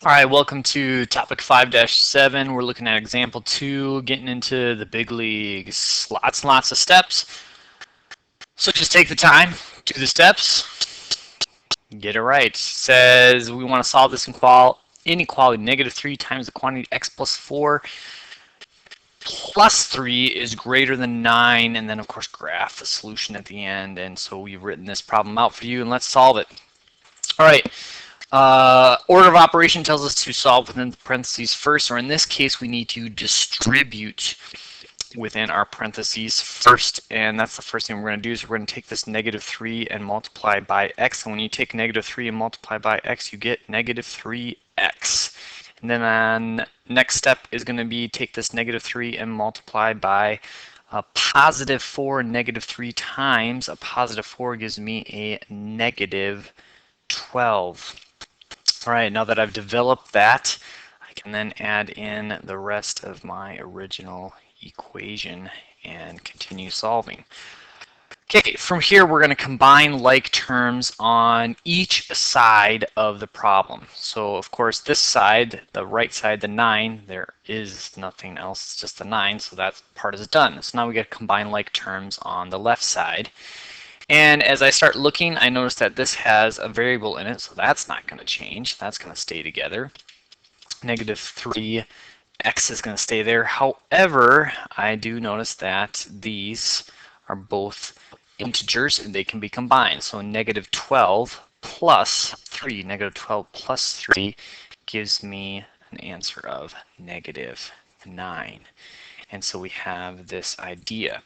All right, welcome to topic 5-7. We're looking at example 2, getting into the big leagues. Lots and lots of steps. So just take the time, do the steps, get it right. It says we want to solve this inequality. -3 times the quantity x plus 4 plus 3 is greater than 9, and then of course graph the solution at the end. And so we've written this problem out for you, and let's solve it. All right. Order of operation tells us to solve within the parentheses first, or in this case, we need to distribute within our parentheses first, and that's the first thing we're going to do is we're going to take this -3 and multiply by x, and when you take -3 and multiply by x, you get -3x. And then next step is going to be take this -3 and multiply by a +4, -3 times a +4 gives me a -12. All right, now that I've developed that, I can then add in the rest of my original equation and continue solving. Okay, from here we're going to combine like terms on each side of the problem. So of course this side, the right side, the 9, there is nothing else, it's just the 9, so that part is done. So now we get to combine like terms on the left side. And as I start looking, I notice that this has a variable in it, so that's not going to change. That's going to stay together. -3x is going to stay there. However, I do notice that these are both integers and they can be combined. So -12 plus 3, -12 plus 3 gives me an answer of -9. And so we have this idea.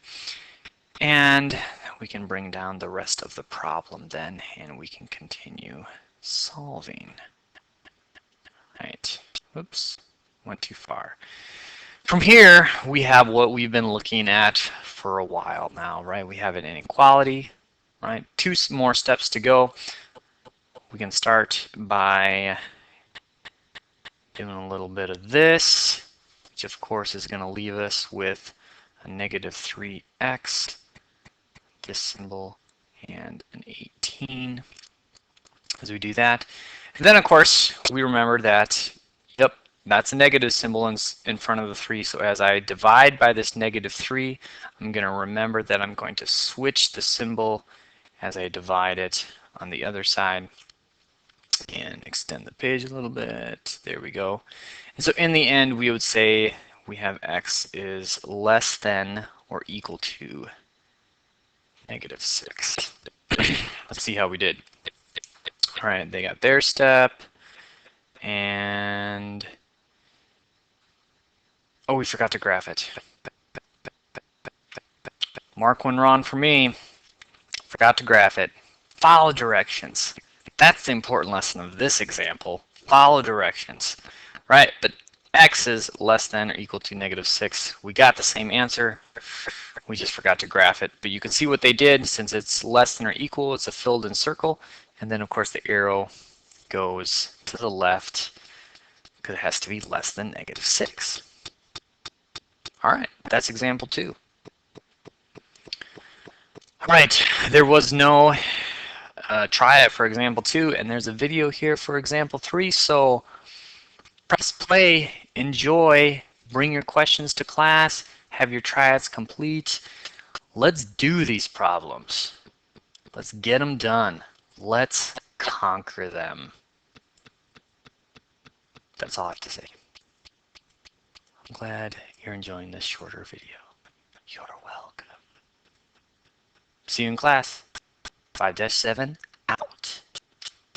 And we can bring down the rest of the problem then, and we can continue solving. All right, oops, went too far. From here, we have what we've been looking at for a while now, right? We have an inequality, right? 2 more steps to go. We can start by doing a little bit of this, which of course is going to leave us with a -3x. This symbol and an 18 as we do that. And then of course we remember that, yep, that's a negative symbol in front of the 3. So as I divide by this -3, I'm going to remember that I'm going to switch the symbol as I divide it on the other side and extend the page a little bit. There we go. And so in the end we would say we have x is less than or equal to -6. Let's see how we did. All right, they got their step, and oh, we forgot to graph it. Mark one wrong for me. Forgot to graph it. Follow directions. That's the important lesson of this example. Follow directions. Right, but x is less than or equal to -6. We got the same answer. We just forgot to graph it, but you can see what they did. Since it's less than or equal, it's a filled in circle, and then of course the arrow goes to the left because it has to be less than -6. All right, that's example 2. All right, there was no try it for example 2, and there's a video here for example 3, so press play, enjoy, bring your questions to class, have your tryouts complete. Let's do these problems. Let's get them done. Let's conquer them. That's all I have to say. I'm glad you're enjoying this shorter video. You're welcome. See you in class. 5-7.